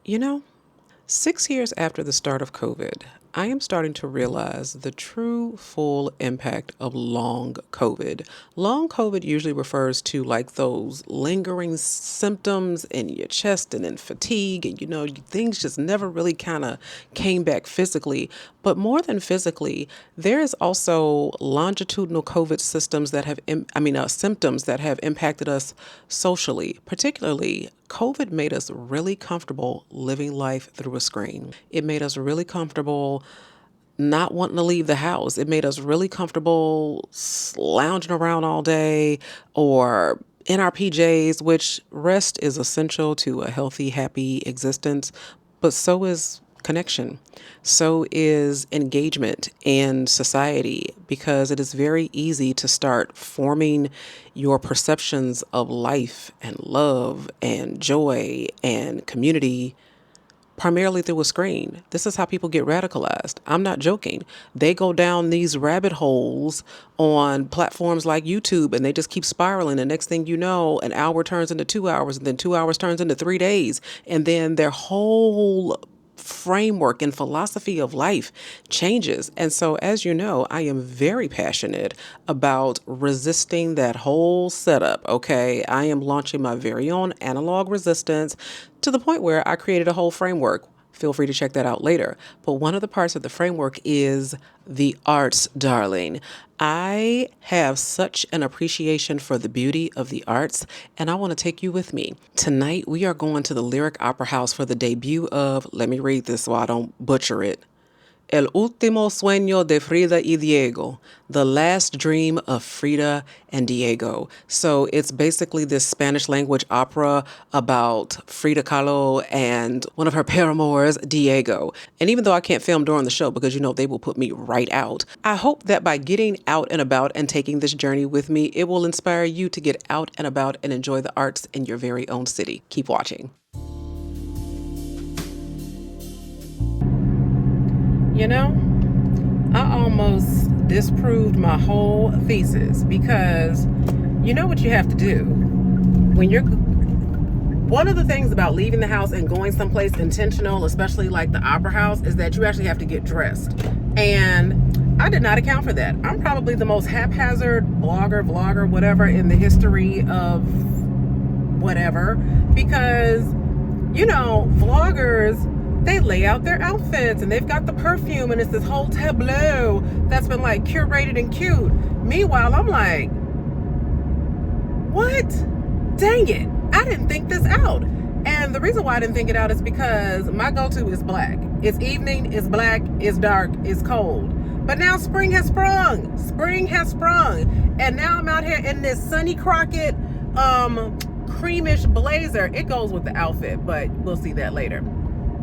You know, 6 years after the start of COVID, I am starting to realize the true full impact of long COVID. Long COVID usually refers to like those lingering symptoms in your chest and in fatigue, and things just never really kind of came back physically. But more than physically, there is also longitudinal COVID systems that have, symptoms that have impacted us socially. Particularly, COVID made us really comfortable living life through a screen. It made us really comfortable not wanting to leave the house. It made us really comfortable lounging around all day or in our PJs, which rest is essential to a healthy, happy existence, but so is connection. So is engagement in society, because it is very easy to start forming your perceptions of life and love and joy and community primarily through a screen. This is how people get radicalized. I'm not joking. They go down these rabbit holes on platforms like YouTube and they just keep spiraling. And next thing you know, an hour turns into 2 hours, and then 2 hours turns into 3 days. And then their whole framework and philosophy of life changes. And so, as you know, I am very passionate about resisting that whole setup. Okay. I am launching my very own analog resistance to the point where I created a whole framework. Feel free to check that out later. But one of the parts of the framework is the arts, darling. I have such an appreciation for the beauty of the arts, and I want to take you with me. Tonight, we are going to the Lyric Opera House for the debut of, let me read this so I don't butcher it, El Último Sueño de Frida y Diego, the last dream of Frida and Diego. So it's basically this Spanish language opera about Frida Kahlo and one of her paramours, Diego. And even though I can't film during the show because, they will put me right out, I hope that by getting out and about and taking this journey with me, it will inspire you to get out and about and enjoy the arts in your very own city. Keep watching. I almost disproved my whole thesis, because you know what you have to do when one of the things about leaving the house and going someplace intentional, especially like the opera house, is that you actually have to get dressed. And I did not account for that. I'm probably the most haphazard vlogger, whatever in the history of whatever, because, vloggers, they lay out their outfits and they've got the perfume and it's this whole tableau that's been like curated and cute. Meanwhile, I'm like, what? Dang it. I didn't think this out. And the reason why I didn't think it out is because my go-to is black. It's evening, it's black, it's dark, it's cold. But now spring has sprung. And now I'm out here in this Sonny Crockett creamish blazer. It goes with the outfit, but we'll see that later.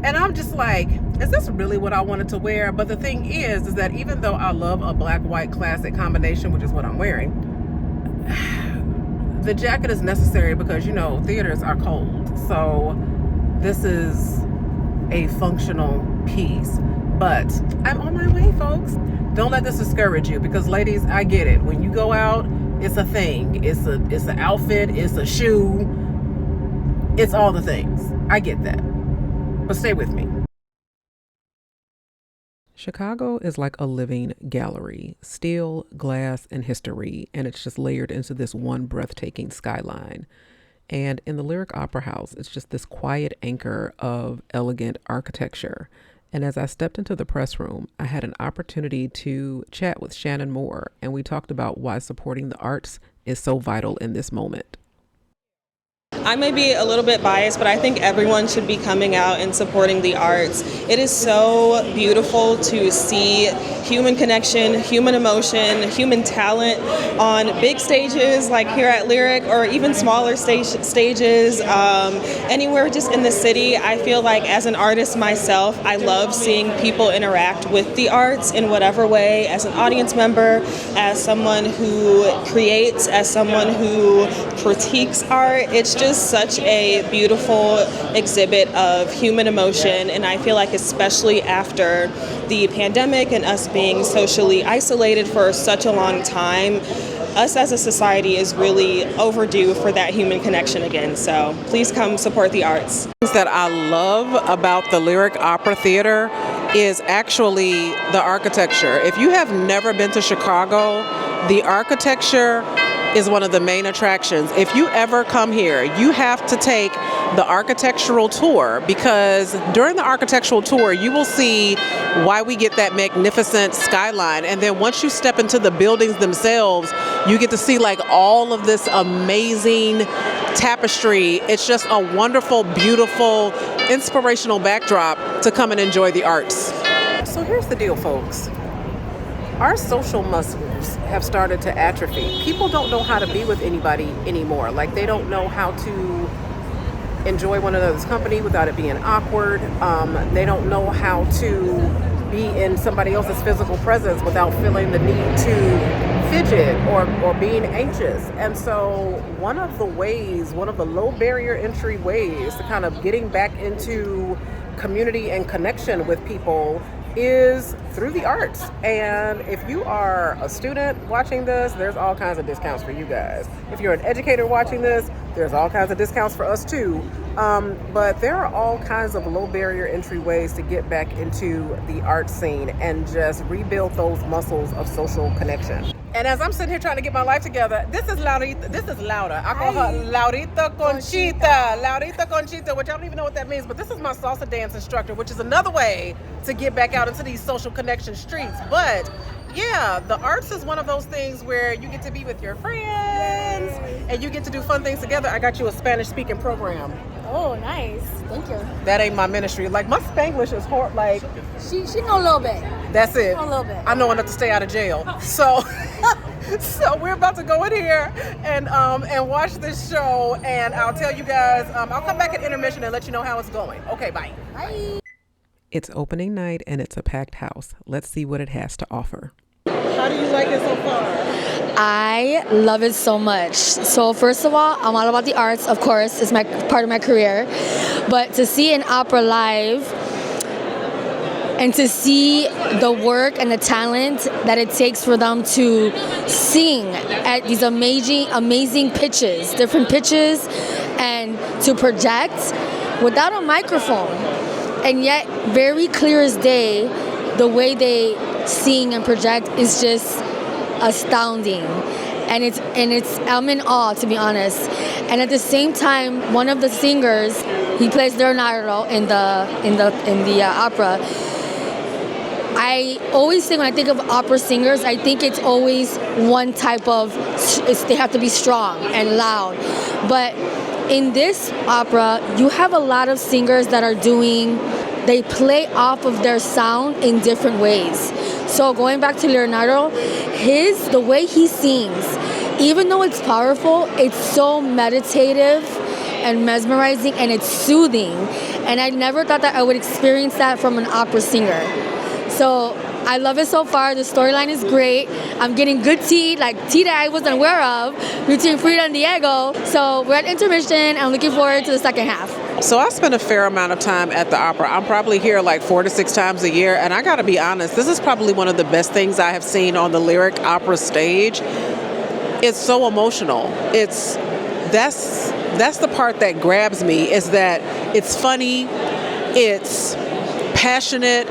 And I'm just like, is this really what I wanted to wear? But the thing is that even though I love a black-white classic combination, which is what I'm wearing, the jacket is necessary because, theaters are cold. So this is a functional piece. But I'm on my way, folks. Don't let this discourage you, because ladies, I get it. When you go out, it's a thing. It's an outfit. It's a shoe. It's all the things. I get that. But stay with me. Chicago is like a living gallery, steel, glass, and history, and it's just layered into this one breathtaking skyline. And in the Lyric Opera House, it's just this quiet anchor of elegant architecture. And as I stepped into the press room, I had an opportunity to chat with Shannan More, and we talked about why supporting the arts is so vital in this moment. I may be a little bit biased, but I think everyone should be coming out and supporting the arts. It is so beautiful to see human connection, human emotion, human talent on big stages like here at Lyric, or even smaller stages, anywhere just in the city. I feel like as an artist myself, I love seeing people interact with the arts in whatever way, as an audience member, as someone who creates, as someone who critiques art. It's just such a beautiful exhibit of human emotion, and I feel like especially after the pandemic and us being socially isolated for such a long time, us as a society is really overdue for that human connection again. So please come support the arts. Things that I love about the Lyric Opera Theater is actually the architecture. If you have never been to Chicago, the architecture is one of the main attractions. If you ever come here, you have to take the architectural tour, because during the architectural tour, you will see why we get that magnificent skyline. And then once you step into the buildings themselves, you get to see like all of this amazing tapestry. It's just a wonderful, beautiful, inspirational backdrop to come and enjoy the arts. So here's the deal, folks. Our social muscles have started to atrophy. People don't know how to be with anybody anymore. Like, they don't know how to enjoy one another's company without it being awkward. They don't know how to be in somebody else's physical presence without feeling the need to fidget or being anxious. And so one of the low barrier entry ways to kind of getting back into community and connection with people is through the arts. And if you are a student watching this, there's all kinds of discounts for you guys. If you're an educator watching this, there's all kinds of discounts for us too. But there are all kinds of low barrier entry ways to get back into the art scene and just rebuild those muscles of social connection. And as I'm sitting here trying to get my life together, this is Laurita. This is Laura. I call her Laurita Conchita. Laurita Conchita, which I don't even know what that means, but this is my salsa dance instructor, which is another way to get back out into these social connection streets. But yeah, the arts is one of those things where you get to be with your friends and you get to do fun things together. I got you a Spanish speaking program. Oh, nice. Thank you. That ain't my ministry. Like, my Spanglish is hard. Like, She know a little bit. that's it. A little bit. I know enough to stay out of jail. So, so we're about to go in here and watch this show, and I'll tell you guys. I'll come back at intermission and let you know how it's going. Okay, bye. Bye. It's opening night and it's a packed house. Let's see what it has to offer. How do you like it so far? I love it so much. So first of all, I'm all about the arts, of course. It's my part of my career. But to see an opera live and to see the work and the talent that it takes for them to sing at these amazing pitches, different pitches, and to project without a microphone. And yet, very clear as day, the way they sing and project is just astounding. And I'm in awe, to be honest. And at the same time, one of the singers, he plays Leonardo in the opera. I always think, when I think of opera singers, I think it's always one type of, they have to be strong and loud. But in this opera, you have a lot of singers that are they play off of their sound in different ways. So going back to Leonardo, the way he sings, even though it's powerful, it's so meditative and mesmerizing, and it's soothing. And I never thought that I would experience that from an opera singer. So I love it so far. The storyline is great. I'm getting good tea, like tea that I wasn't aware of, between Frida and Diego. So we're at intermission. I'm looking forward to the second half. So I spend a fair amount of time at the opera. I'm probably here like 4 to 6 times a year. And I got to be honest, this is probably one of the best things I have seen on the Lyric Opera stage. It's so emotional. That's the part that grabs me, is that it's funny, it's passionate,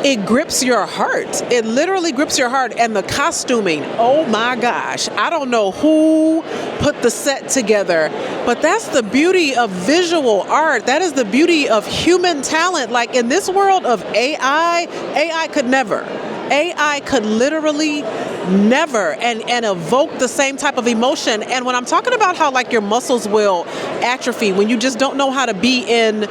it grips your heart. It literally grips your heart. And the costuming, oh my gosh, I don't know who put the set together, but that's the beauty of visual art. That is the beauty of human talent. Like, in this world of AI could never. AI could literally never and evoke the same type of emotion. And when I'm talking about how like your muscles will atrophy when you just don't know how to be in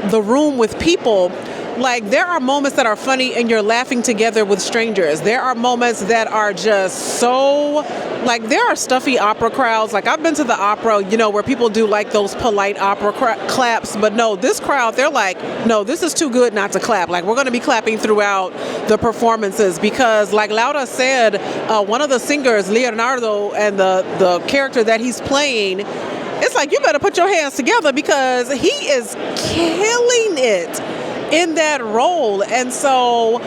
the room with people, Like, there are moments that are funny and you're laughing together with strangers. There are moments that are just so, like, there are stuffy opera crowds. Like, I've been to the opera, where people do like those polite opera claps. But no, this crowd, they're like, no, this is too good not to clap. Like, we're going to be clapping throughout the performances because, like Laura said, one of the singers, Leonardo, and the character that he's playing, it's like, you better put your hands together because he is killing it in that role. And so,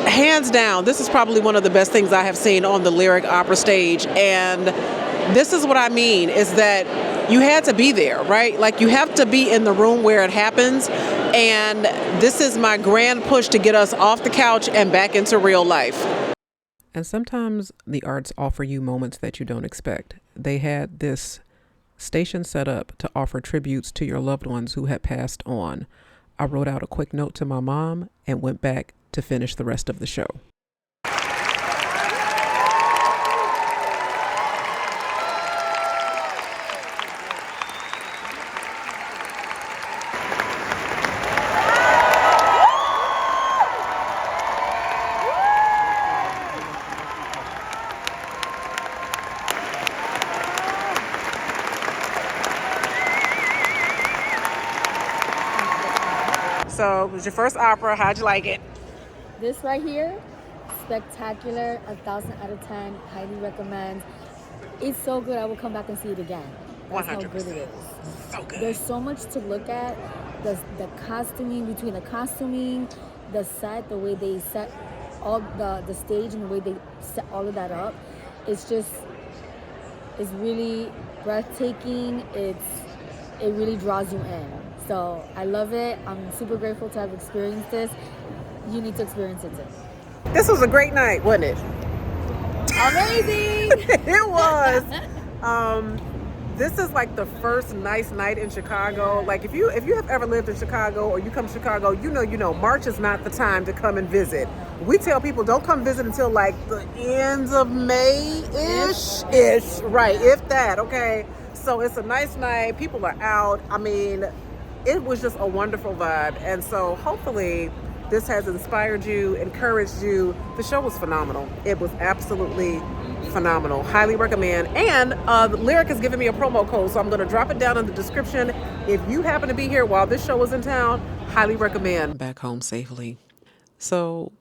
hands down, this is probably one of the best things I have seen on the lyric opera stage. And this is what I mean, is that you had to be there, right? Like, you have to be in the room where it happens. And this is my grand push to get us off the couch and back into real life. And sometimes the arts offer you moments that you don't expect. They had this station set up to offer tributes to your loved ones who had passed on. I wrote out a quick note to my mom and went back to finish the rest of the show. So, it was your first opera. How'd you like it? This right here, spectacular, 1,000 out of 10, highly recommend. It's so good, I will come back and see it again. That's 100%. How good it is. So good. There's so much to look at. The costuming, between the costuming, the set, the way they set all the stage and the way they set all of that up. It's really breathtaking. It really draws you in. So I love it. I'm super grateful to have experienced this. You need to experience it too. This was a great night, wasn't it? Amazing! It was. This is like the first nice night in Chicago. Like, if you have ever lived in Chicago or you come to Chicago, you know March is not the time to come and visit. We tell people don't come visit until like the ends of May-ish. Right, if that, okay? So it's a nice night. People are out. I mean, it was just a wonderful vibe. And so hopefully this has inspired you, encouraged you. The show was phenomenal. It was absolutely phenomenal. Highly recommend. And the Lyric is giving me a promo code, so I'm going to drop it down in the description. If you happen to be here while this show is in town, highly recommend. Back home safely. So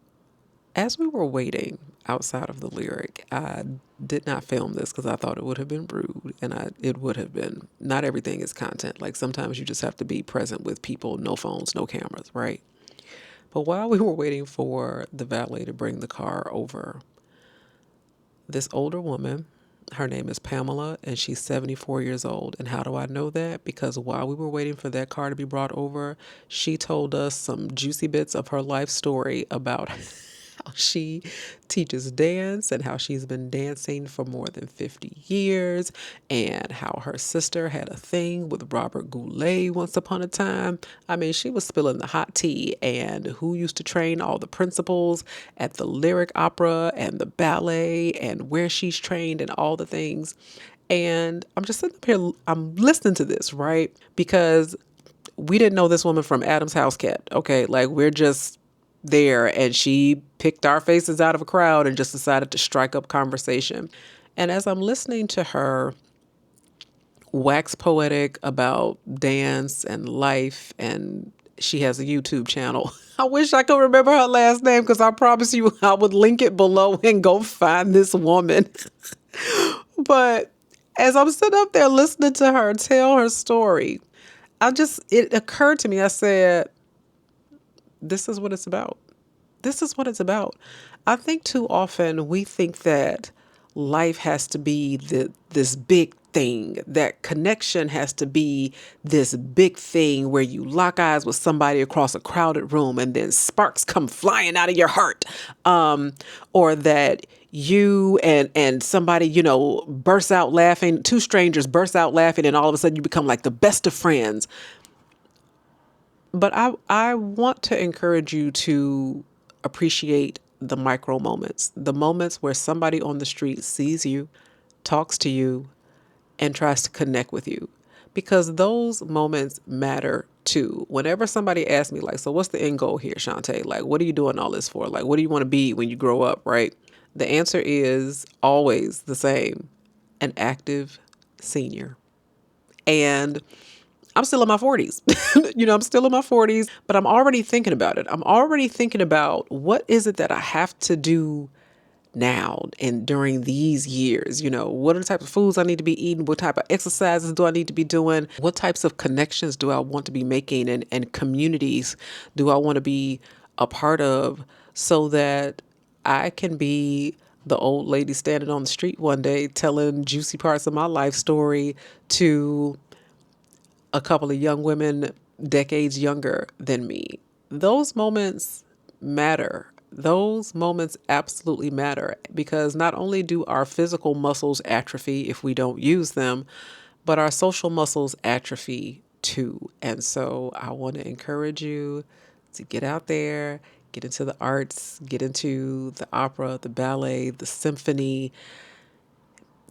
as we were waiting outside of the Lyric, I did not film this because I thought it would have been rude, and it would have been. Not everything is content. Like, sometimes you just have to be present with people, no phones, no cameras, right? But while we were waiting for the valet to bring the car over, this older woman, her name is Pamela, and she's 74 years old. And how do I know that? Because while we were waiting for that car to be brought over, she told us some juicy bits of her life story about how she teaches dance and how she's been dancing for more than 50 years and how her sister had a thing with Robert Goulet once upon a time. I mean, she was spilling the hot tea, and who used to train all the principals at the Lyric Opera and the ballet and where she's trained and all the things. And I'm just sitting up here, I'm listening to this, right? Because we didn't know this woman from Adam's house cat. Okay, like, we're just there, and she picked our faces out of a crowd and just decided to strike up conversation. And as I'm listening to her wax poetic about dance and life, and she has a YouTube channel. I wish I could remember her last name, because I promise you I would link it below and go find this woman. But as I'm sitting up there listening to her tell her story, it occurred to me, I said, this is what it's about. This is what it's about. I think too often we think that life has to be this big thing, that connection has to be this big thing where you lock eyes with somebody across a crowded room and then sparks come flying out of your heart. Or that you and somebody, bursts out laughing, two strangers burst out laughing, and all of a sudden you become like the best of friends. But I want to encourage you to appreciate the micro moments, the moments where somebody on the street sees you, talks to you, and tries to connect with you, because those moments matter too. Whenever somebody asks me, like, so what's the end goal here, Shantae? Like, what are you doing all this for? Like, what do you want to be when you grow up, right? The answer is always the same: an active senior. And I'm still in my 40s. I'm still in my 40s, but I'm already thinking about it. I'm already thinking about what is it that I have to do now and during these years. What are the types of foods I need to be eating? What type of exercises do I need to be doing? What types of connections do I want to be making, and communities do I want to be a part of, so that I can be the old lady standing on the street one day telling juicy parts of my life story to a couple of young women decades younger than me. Those moments matter. Those moments absolutely matter, because not only do our physical muscles atrophy if we don't use them, but our social muscles atrophy too. And so I want to encourage you to get out there, get into the arts, get into the opera, the ballet, the symphony,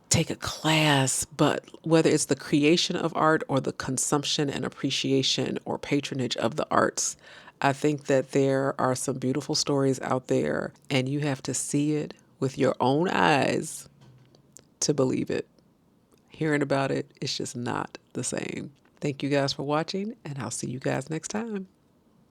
take a class. But whether it's the creation of art or the consumption and appreciation or patronage of the arts, I think that there are some beautiful stories out there, and you have to see it with your own eyes to believe it. Hearing about it, it's just not the same. Thank you guys for watching, and I'll see you guys next time.